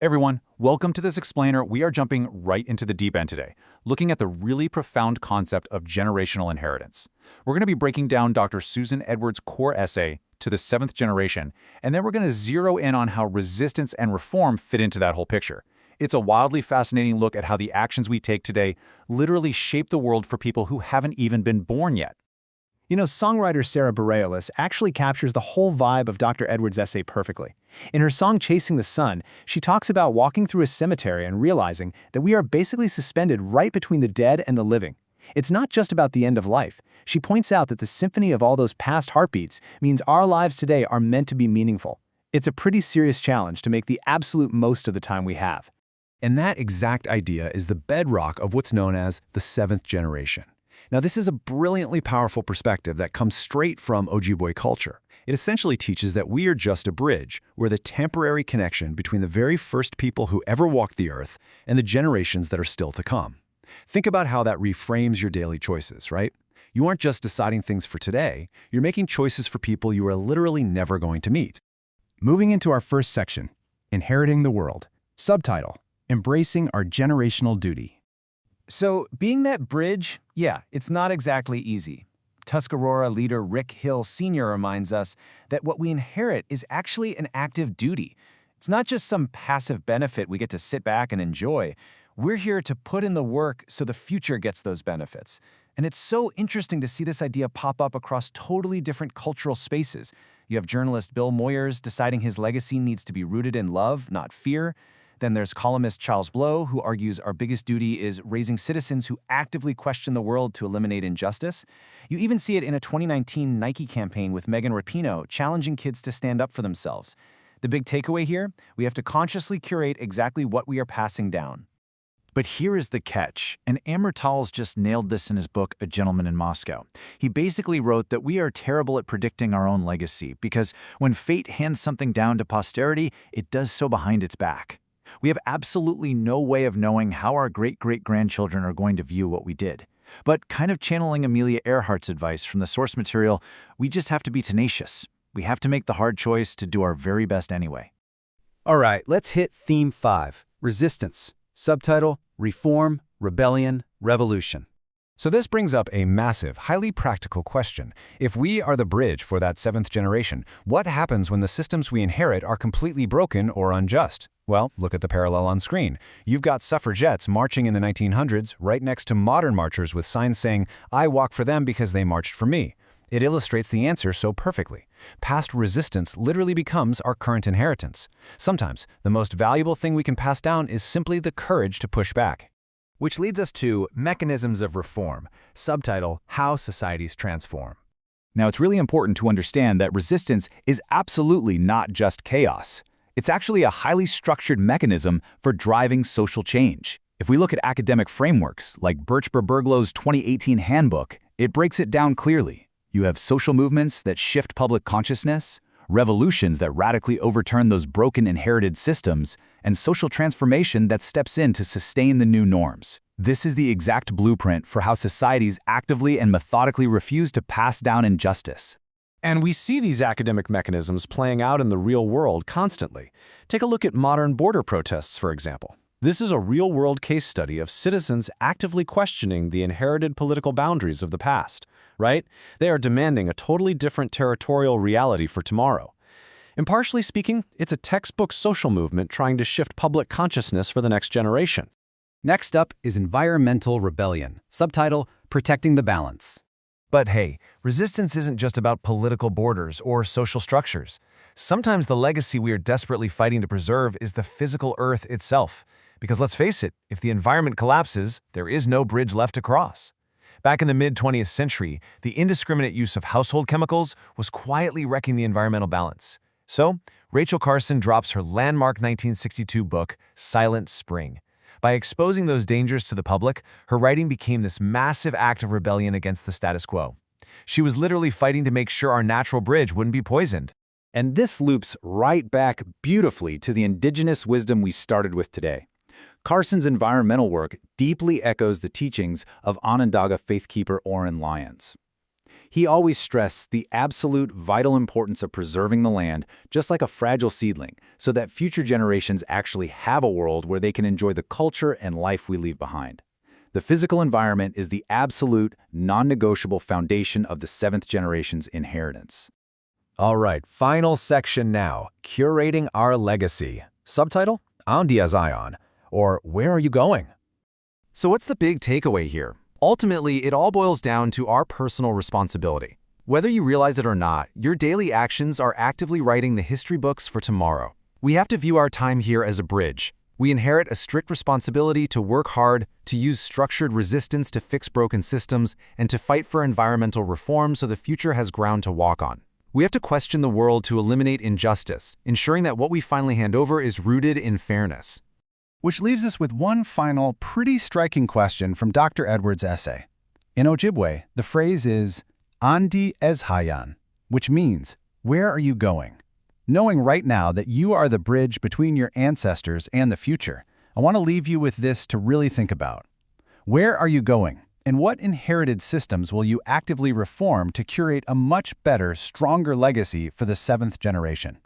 Everyone, welcome to this explainer. We are jumping right into the deep end today, looking at the really profound concept of generational inheritance. We're going to be breaking down Dr. Susan Edwards' core essay, To the Seventh Generation, and then we're going to zero in on how resistance and reform fit into that whole picture. It's a wildly fascinating look at how the actions we take today literally shape the world for people who haven't even been born yet. You know, songwriter Sarah Bareilles actually captures the whole vibe of Dr. Edwards' essay perfectly. In her song Chasing the Sun, she talks about walking through a cemetery and realizing that we are basically suspended right between the dead and the living. It's not just about the end of life. She points out that the symphony of all those past heartbeats means our lives today are meant to be meaningful. It's a pretty serious challenge to make the absolute most of the time we have. And that exact idea is the bedrock of what's known as the seventh generation. Now, this is a brilliantly powerful perspective that comes straight from Ojibwe culture. It essentially teaches that we are just a bridge. We're the temporary connection between the very first people who ever walked the earth and the generations that are still to come. Think about how that reframes your daily choices, right? You aren't just deciding things for today, you're making choices for people you are literally never going to meet. Moving into our first section, Inheriting the World. Subtitle, Embracing Our Generational Duty. So, being that bridge, yeah, it's not exactly easy. Tuscarora leader Rick Hill Sr. reminds us that what we inherit is actually an active duty. It's not just some passive benefit we get to sit back and enjoy. We're here to put in the work so the future gets those benefits. And it's so interesting to see this idea pop up across totally different cultural spaces. You have journalist Bill Moyers deciding his legacy needs to be rooted in love, not fear. Then there's columnist Charles Blow, who argues our biggest duty is raising citizens who actively question the world to eliminate injustice. You even see it in a 2019 Nike campaign with Megan Rapinoe challenging kids to stand up for themselves. The big takeaway here, we have to consciously curate exactly what we are passing down. But here is the catch, and Amor Towles just nailed this in his book, A Gentleman in Moscow. He basically wrote that we are terrible at predicting our own legacy because when fate hands something down to posterity, it does so behind its back. We have absolutely no way of knowing how our great-great-grandchildren are going to view what we did. But kind of channeling Amelia Earhart's advice from the source material, we just have to be tenacious. We have to make the hard choice to do our very best anyway. All right, let's hit Theme 5, Resistance. Subtitle, Reform, Rebellion, Revolution. So this brings up a massive, highly practical question. If we are the bridge for that seventh generation, what happens when the systems we inherit are completely broken or unjust? Well, look at the parallel on screen. You've got suffragettes marching in the 1900s right next to modern marchers with signs saying, "I walk for them because they marched for me." It illustrates the answer so perfectly. Past resistance literally becomes our current inheritance. Sometimes, the most valuable thing we can pass down is simply the courage to push back. Which leads us to Mechanisms of Reform, subtitle, How Societies Transform. Now, it's really important to understand that resistance is absolutely not just chaos. It's actually a highly structured mechanism for driving social change. If we look at academic frameworks like Birchber-Berglow's 2018 handbook, it breaks it down clearly. You have social movements that shift public consciousness, revolutions that radically overturn those broken inherited systems, and social transformation that steps in to sustain the new norms. This is the exact blueprint for how societies actively and methodically refuse to pass down injustice. And we see these academic mechanisms playing out in the real world constantly. Take a look at modern border protests, for example. This is a real-world case study of citizens actively questioning the inherited political boundaries of the past, right? They are demanding a totally different territorial reality for tomorrow. Impartially speaking, it's a textbook social movement trying to shift public consciousness for the next generation. Next up is Environmental Rebellion. Subtitle, Protecting the Balance. But hey, resistance isn't just about political borders or social structures. Sometimes the legacy we are desperately fighting to preserve is the physical Earth itself. Because let's face it, if the environment collapses, there is no bridge left to cross. Back in the mid-20th century, the indiscriminate use of household chemicals was quietly wrecking the environmental balance. So, Rachel Carson drops her landmark 1962 book, Silent Spring. By exposing those dangers to the public, her writing became this massive act of rebellion against the status quo. She was literally fighting to make sure our natural bridge wouldn't be poisoned. And this loops right back beautifully to the indigenous wisdom we started with today. Carson's environmental work deeply echoes the teachings of Onondaga faithkeeper Oren Lyons. He always stressed the absolute vital importance of preserving the land, just like a fragile seedling, so that future generations actually have a world where they can enjoy the culture and life we leave behind. The physical environment is the absolute, non-negotiable foundation of the seventh generation's inheritance. All right, final section now, curating our legacy. Subtitle, Andia's Ion, or Where Are You Going? So what's the big takeaway here? Ultimately, it all boils down to our personal responsibility. Whether you realize it or not, your daily actions are actively writing the history books for tomorrow. We have to view our time here as a bridge. We inherit a strict responsibility to work hard, to use structured resistance to fix broken systems, and to fight for environmental reform so the future has ground to walk on. We have to question the world to eliminate injustice, ensuring that what we finally hand over is rooted in fairness. Which leaves us with one final, pretty striking question from Dr. Edwards' essay. In Ojibwe, the phrase is Andi Ezhayan, which means, where are you going? Knowing right now that you are the bridge between your ancestors and the future, I want to leave you with this to really think about. Where are you going? And what inherited systems will you actively reform to curate a much better, stronger legacy for the seventh generation?